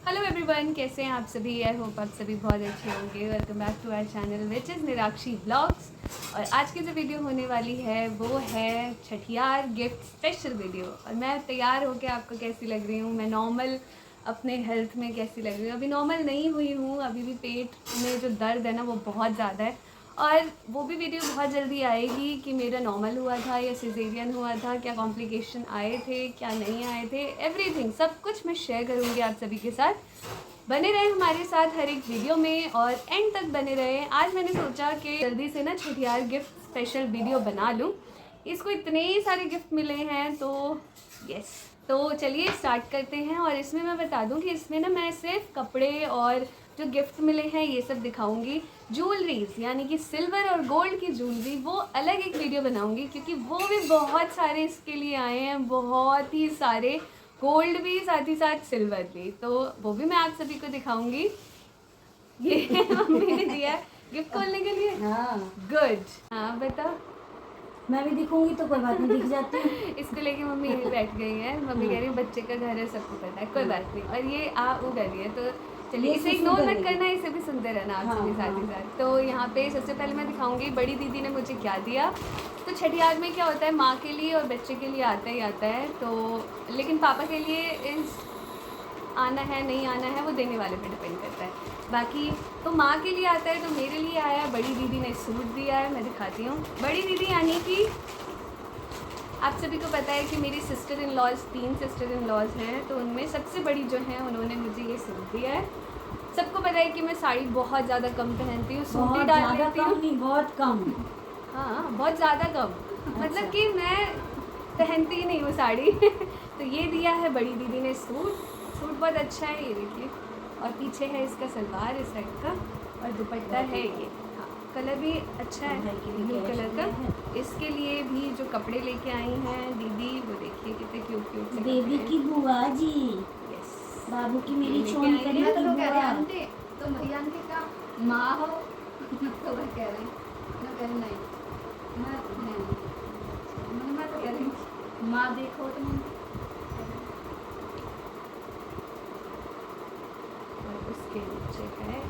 Hello everyone, कैसे हैं आप सभी। आई होप आप सभी बहुत अच्छे होंगे। Welcome back to our channel which is Nirakshi blogs. और आज की जो वीडियो होने वाली है वो है छठियार गिफ्ट स्पेशल वीडियो। और मैं तैयार होकर आपको कैसी लग रही हूँ, मैं नॉर्मल अपने हेल्थ में कैसी लग रही हूँ। अभी नॉर्मल नहीं हुई हूँ, अभी भी पेट में जो दर्द है ना वो बहुत ज़्यादा है। और वो भी वीडियो बहुत जल्दी आएगी कि मेरा नॉर्मल हुआ था या सिजेरियन हुआ था, क्या कॉम्प्लिकेशन आए थे क्या नहीं आए थे, एवरीथिंग सब कुछ मैं शेयर करूँगी आप सभी के साथ। बने रहे हमारे साथ हर एक वीडियो में और एंड तक बने रहे। आज मैंने सोचा कि जल्दी से ना छठियार गिफ्ट स्पेशल वीडियो बना लूँ। इसको इतने सारे गिफ्ट मिले हैं तो यस, तो चलिए स्टार्ट करते हैं। और इसमें मैं बता दूं कि इसमें ना मैं सिर्फ कपड़े और जो गिफ्ट मिले हैं ये सब दिखाऊंगी। ज्वेलरीज यानी कि सिल्वर और गोल्ड की ज्वेलरी वो अलग एक वीडियो बनाऊंगी, क्योंकि वो भी बहुत सारे इसके लिए आए हैं, बहुत ही सारे। गोल्ड भी साथ ही साथ सिल्वर भी, तो वो भी मैं आप सभी को दिखाऊंगी। ये मम्मी ने दिया है गिफ्ट खोलने के लिए। हाँ, गुड। हाँ बता। मैं भी दिखूंगी तो कोई बात नहीं, दिख जाती हूँ। इसको लेके मम्मी यहीं बैठ गई है। मम्मी कह रही है बच्चे का घर है, सबको पता है, कोई बात नहीं। और ये वो कर रही है, तो चलिए ये इसे सुसु इग्नोर मत करेगी। करना, इसे भी सुनते रहना आप हाँ, सभी साथ ही हाँ। साथ। तो यहाँ पे सबसे पहले मैं दिखाऊंगी बड़ी दीदी ने मुझे क्या दिया। तो छठियार में क्या होता है, माँ के लिए और बच्चे के लिए आता ही आता है। तो लेकिन पापा के लिए इस आना है नहीं आना है वो देने वाले पे डिपेंड करता है। बाकी तो माँ के लिए आता है, तो मेरे लिए आया। बड़ी दीदी ने सूट दिया है, मैं दिखाती हूँ। बड़ी दीदी यानी कि आप सभी को पता है कि मेरी sister in laws 3 sister in laws हैं, तो उनमें सबसे बड़ी जो है उन्होंने मुझे ये सूट दिया है। सबको पता है कि मैं साड़ी बहुत ज़्यादा कम पहनती हूँ, सूट ही बहुत डाल ज्यादा लेती कम हूँ। नहीं, बहुत कम। हाँ बहुत ज़्यादा कम, मतलब अच्छा। कि मैं पहनती ही नहीं हूँ साड़ी। तो ये दिया है बड़ी दीदी ने सूट। सूट बहुत अच्छा है, ये देखिए। और पीछे है इसका सलवार इस साइड का, और दुपट्टा है ये। हाँ कलर भी अच्छा है, ब्लू कलर का। इसके लिए भी जो कपड़े लेके आई हैं दीदी, वो देखिए कितने क्यूट क्यूट से बेबी की बुआ जी, यस बाबू की मेरी लेके छोन आई करी हैं। की बुआ। तो जानते का माँ हो तो वह कह रही मैं कह रही नहीं मैं तो कह रही माँ देखो तो और उसके नीचे है।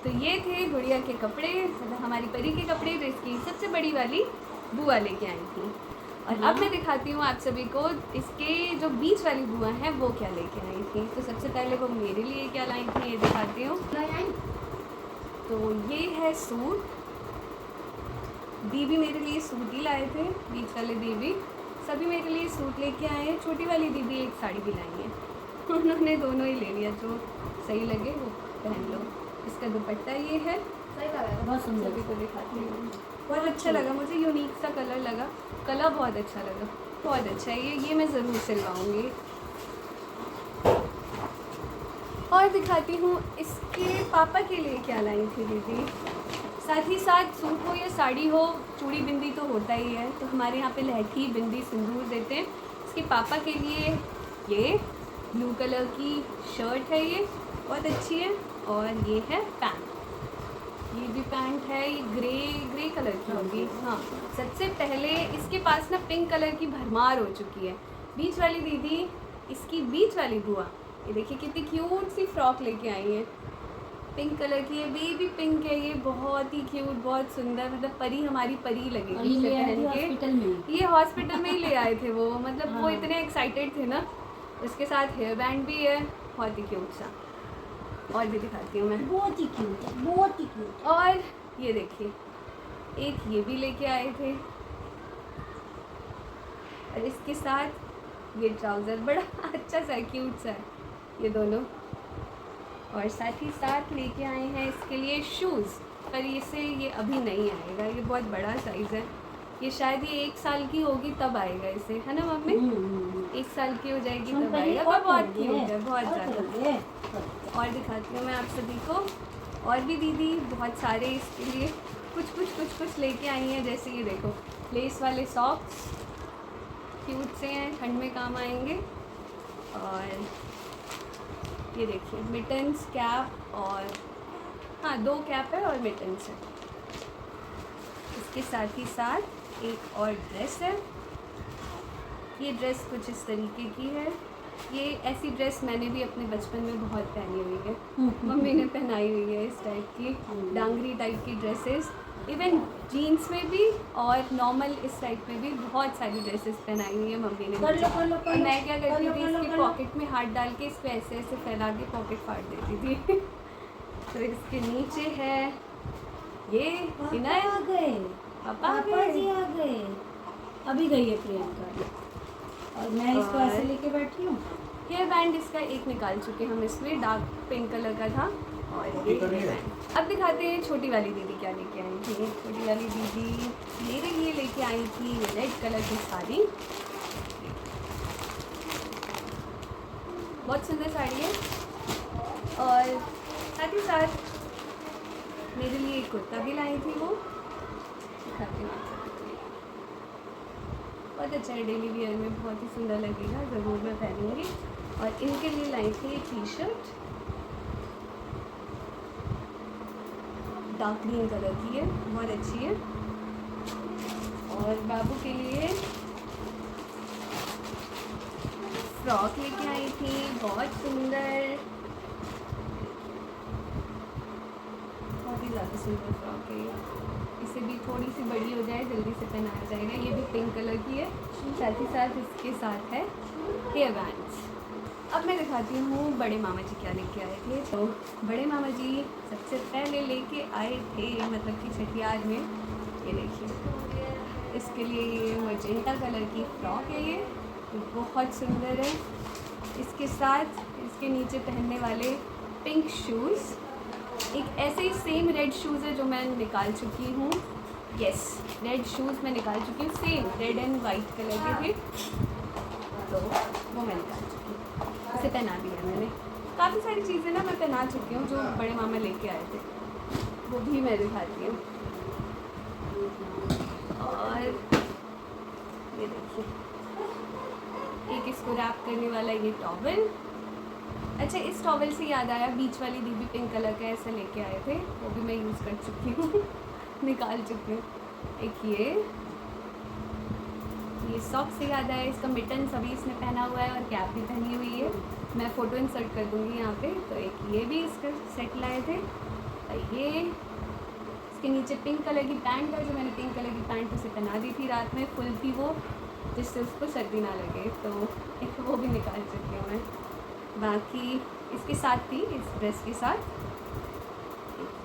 तो ये थे गुड़िया के कपड़े, मतलब हमारी परी के कपड़े, जो इसकी सबसे बड़ी वाली बुआ लेके आई थी। और अब मैं दिखाती हूँ आप सभी को इसके जो बीच वाली बुआ है वो क्या लेके आई थी। तो सबसे पहले वो मेरे लिए क्या लाई थी ये दिखाती हूँ। तो ये है सूट। दीदी मेरे लिए सूट ही लाए थे, बीच वाले दीदी सभी मेरे लिए सूट लेके आए हैं। छोटी वाली दीदी एक साड़ी भी लाई है। उन्होंने दोनों ही ले लिया, जो सही लगे वो पहन लो। इसका दुपट्टा ये है, सही लगा बहुत सुंदर। सभी को दिखाती हूँ। बहुत अच्छा लगा मुझे, यूनिक सा कलर लगा, कलर बहुत अच्छा लगा, बहुत अच्छा है ये मैं ज़रूर सिलवाऊँगी। और दिखाती हूँ इसके पापा के लिए क्या लाई थी दीदी। साथ ही साथ सूट हो या साड़ी हो, चूड़ी बिंदी तो होता ही है, तो हमारे यहाँ पे लहठी बिंदी सिंदूर देते हैं। इसके पापा के लिए ये ब्लू कलर की शर्ट है, ये बहुत अच्छी है। और ये है पैंट, ये भी पैंट है, ये ग्रे कलर की होगी। हाँ सबसे पहले इसके पास ना पिंक कलर की भरमार हो चुकी है। बीच वाली दीदी, इसकी बीच वाली बुआ, ये देखिए कितनी क्यूट सी फ्रॉक लेके आई है, पिंक कलर की है, बेबी पिंक है ये, बहुत ही क्यूट, बहुत सुंदर, मतलब परी, हमारी परी लगेगी इसे पहन के। हॉस्पिटल में ये हॉस्पिटल में ही ले आए थे वो, मतलब वो हाँ। इतने एक्साइटेड थे ना। इसके साथ हेयर बैंड भी है, बहुत ही क्यूट सा। और भी दिखाती हूँ मैं। बहुत ही क्यूट है, बहुत ही क्यूट। और ये देखिए एक ये भी लेके आए थे, और इसके साथ ये ट्राउज़र बड़ा अच्छा सा है, क्यूट सा है ये दोनों। और साथ ही साथ लेके आए हैं इसके लिए शूज़, पर इसे ये अभी नहीं आएगा, ये बहुत बड़ा साइज़ है। ये शायद ये 1 साल की होगी तब आएगा इसे, है ना मम्मी। 1 साल की हो जाएगी तब आएगा, पर बहुत क्यूट है, बहुत ज़्यादा। और दिखाती हूँ मैं आप सभी को, और भी दीदी बहुत सारे इसके लिए कुछ लेके आई हैं। जैसे ये देखो लेस वाले सॉक्स, क्यूट से हैं, ठंड में काम आएंगे। और ये देखिए मिटन्स, कैप, और हाँ 2 कैप है और मिटन्स है। इसके साथ ही साथ एक और ड्रेस है। ये ड्रेस कुछ इस तरीके की है, ये ऐसी ड्रेस मैंने भी अपने बचपन में बहुत पहनी हुई है, मम्मी ने पहनाई हुई है इस टाइप की डांगरी टाइप की ड्रेसेस। इवन जीन्स में भी और नॉर्मल इस टाइप में भी बहुत सारी ड्रेसेस पहनाई हुई है मम्मी ने मुझे। और मैं क्या करती थी, इसके पॉकेट में हाथ डाल के इसको ऐसे ऐसे फैला के पॉकेट फाड़ देती थी। तो इसके नीचे है ये इनर। आ गए, पापा जी आ गए। अभी गई है प्रियंका और मैं इसको और- ऐसे लेके बैठी हूँ। हेयर बैंड इसका एक निकाल चुके हम, इसमें डार्क पिंक कलर का था। और ये हेयर बैंड। अब दिखाते हैं छोटी वाली दीदी क्या लेके आई थी। छोटी वाली दीदी मेरे लिए लेके आई थी रेड कलर की साड़ी। बहुत सुंदर साड़ी है। और साथ ही साथ मेरे लिए एक कुर्ता भी लाई थी, वो दिखाती हूँ आपको। बहुत अच्छा है, डेली वियर में बहुत ही सुंदर लगेगा, ज़रूर मैं पहनूंगी। और इनके लिए लाई थी एक T shirt, dark green colour की है, बहुत अच्छी है। और बाबू के लिए फ्रॉक लेके आई थी, बहुत सुंदर, बहुत ही ज़्यादा सुंदर फ्रॉक है ये। इसे भी थोड़ी सी बड़ी हो जाए जल्दी से पहनाया जाएगा। ये भी पिंक कलर की है, साथ ही साथ इसके साथ है हेयर बैंड्स। अब मैं दिखाती हूँ बड़े मामा जी क्या लेके आए थे। तो बड़े मामा जी सबसे पहले लेके आए थे, मतलब कि छठियार में, ये देखिए इसके लिए ये मजेंटा कलर की फ्रॉक है, ये बहुत सुंदर है। इसके साथ इसके नीचे पहनने वाले पिंक शूज़, एक ऐसे ही सेम रेड शूज़ है जो मैं निकाल चुकी हूँ। यस, रेड शूज़ मैं निकाल चुकी हूँ, same red and white colour के थे, तो वो मैं निकाल चुकी हूँ। इसे पहना दिया मैंने। काफ़ी सारी चीज़ें ना मैं पहना चुकी हूँ जो बड़े मामा लेके आए थे, वो भी मैं दिखाती हूँ। और ये देखिए, एक इसको रैप करने वाला ये टॉवल। अच्छा, इस टॉवल से याद आया, बीच वाली दीदी पिंक कलर का ऐसा लेके आए थे, वो भी मैं यूज़ कर चुकी हूँ निकाल चुकी हूँ। एक ये सॉक्स से याद आया, इसका मिटन अभी इसने पहना हुआ है और कैप भी पहनी हुई है, मैं फ़ोटो इंसर्ट कर दूँगी यहाँ पे। तो एक ये भी इसका सेट लाए थे। और ये इसके नीचे पिंक कलर की पैंट है, जो मैंने पिंक कलर की पैंट उसे पहना दी थी रात में, फुल थी वो, जिससे उसको सर्दी ना लगे, तो एक वो भी निकाल चुकी हूँ मैं। बाकी इसके साथ थी, इस ड्रेस के साथ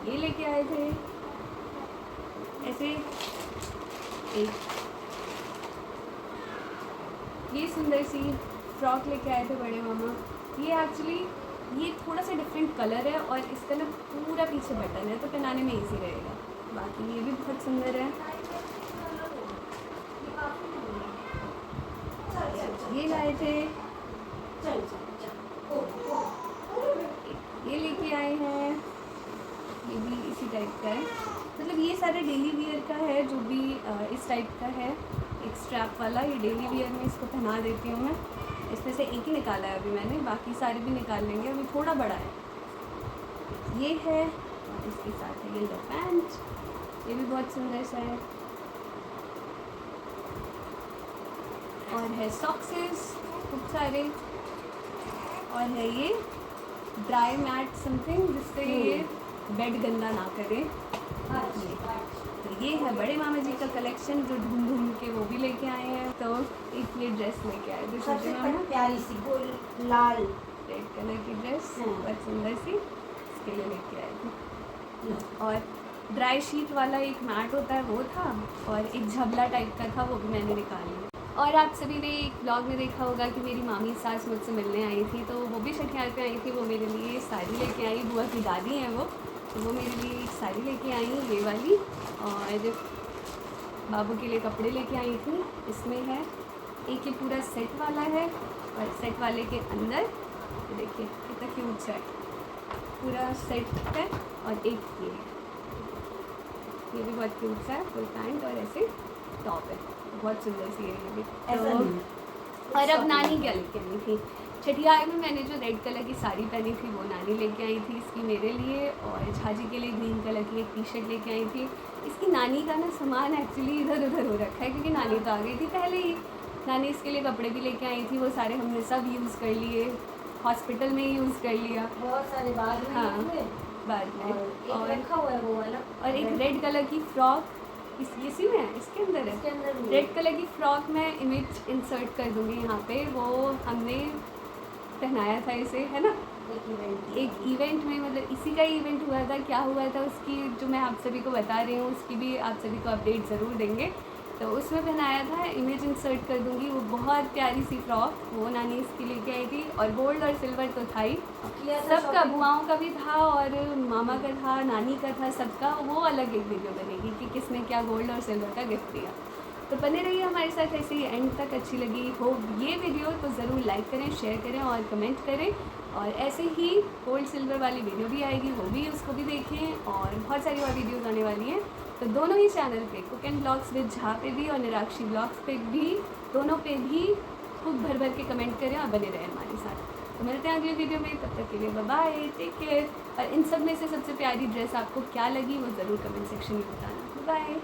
ये लेके आए थे ऐसे एक ये सुंदर सी फ्रॉक लेके आए थे बड़े मामा। ये एक्चुअली ये थोड़ा सा डिफरेंट कलर है और इसका ना पूरा पीछे बटन है, तो पहनाने में इजी रहेगा। बाकी ये भी बहुत सुंदर है। ये लाए थे, ये लेके आए हैं, ये भी इसी टाइप का है, मतलब ये सारे डेली वियर का है, जो भी इस टाइप का है, एक स्ट्रैप वाला, ये डेली वियर में इसको पहना देती हूँ मैं। इसमें से एक ही निकाला है अभी मैंने, बाकी सारे भी निकाल लेंगे, अभी थोड़ा बड़ा है। ये है, और इसके साथ है ये पैंट, ये भी बहुत सुंदर सा है। और है सॉक्सेस खूब सारे, और है ये ड्राई मैट समथिंग, जिससे ये बेड गंदा ना करे। तो ये है बड़े मामा जी का कलेक्शन, जो ढूंढ ढूंढ के वो भी लेके आए हैं। तो एक ये ड्रेस लेके आए थे छोटे मामा, प्यारी सी गोल लाल रेड कलर की ड्रेस, बहुत सुंदर सी, इसके लिए लेके आए थे। और ड्राई शीट वाला एक मैट होता है वो था, और एक झबला टाइप का था, वो भी मैंने निकाल लिया। और आप सभी ने एक ब्लॉग में देखा होगा कि मेरी मामी सास मुझसे मिलने आई थी, तो वो भी छठियार पे आई थी, वो मेरे लिए साड़ी लेके आई, बुआ की दादी हैं वो, तो वो मेरे लिए एक साड़ी लेके आई ये वाली, और बाबू के लिए कपड़े लेके आई थी। इसमें है एक ये पूरा सेट वाला है, और सेट वाले के अंदर ये देखिए कितना क्यूट सा पूरा सेट है, और एक ये भी बहुत क्यूट सा है, फुल पैंट और ऐसे टॉप है, बहुत सुंदर सी है ये भी। तो और अब नानी क्या लेके आई थी छठियार में, मैंने जो रेड कलर की साड़ी पहनी थी वो नानी लेके आई थी इसकी मेरे लिए, और झाजी के लिए ग्रीन कलर की एक टी शर्ट लेके आई थी। इसकी नानी का ना सामान एक्चुअली इधर उधर हो रखा है, क्योंकि नानी तो आ गई थी पहले ही, नानी इसके लिए कपड़े भी लेके आई थी, वो सारे हमने सब यूज़ कर लिए, हॉस्पिटल में ही यूज़ कर लिया। बहुत सारे बाद में हाँ, हुए बाद में। और एक रखा हुआ है वो वाला, और एक रेड कलर की फ्रॉक इसी में है, इसके अंदर है। इसके अंदर भी रेड कलर की फ्रॉक मैं इमेज इंसर्ट कर दूंगी यहाँ पे, वो हमने पहनाया था इसे, है ना, एक इवेंट में, मतलब इसी का इवेंट हुआ था। क्या हुआ था उसकी जो मैं आप सभी को बता रही हूँ, उसकी भी आप सभी को अपडेट ज़रूर देंगे। तो उसमें पहनाया था, इमेज इंसर्ट कर दूंगी। वो बहुत प्यारी सी फ्रॉक, वो नानी इसकी लेके आई थी। और गोल्ड और सिल्वर तो था ही, सबका, बुआओं का भी था और मामा का था, नानी का था, सबका। वो अलग एक वीडियो बनेगी कि किसने क्या गोल्ड और सिल्वर का गिफ्ट दिया। तो बने रहिए हमारे साथ ऐसे ही एंड तक। अच्छी लगी हो ये वीडियो तो ज़रूर लाइक करें, शेयर करें और कमेंट करें। और ऐसे ही गोल्ड सिल्वर वाली वीडियो भी आएगी, वो भी, उसको भी देखें। और बहुत सारी और वीडियोज़ आने वाली हैं, तो दोनों ही चैनल पे, cook and blogs with Jha पे भी और निराक्षी ब्लॉग्स पे भी, दोनों पे भी खूब भर भर के कमेंट करें और बने रहें हमारे साथ। तो मिलते हैं अगली वीडियो में, तब तक के लिए बाय बाय, टेक केयर। और इन सब में से सबसे प्यारी ड्रेस आपको क्या लगी वो ज़रूर कमेंट सेक्शन में बताना। बाय।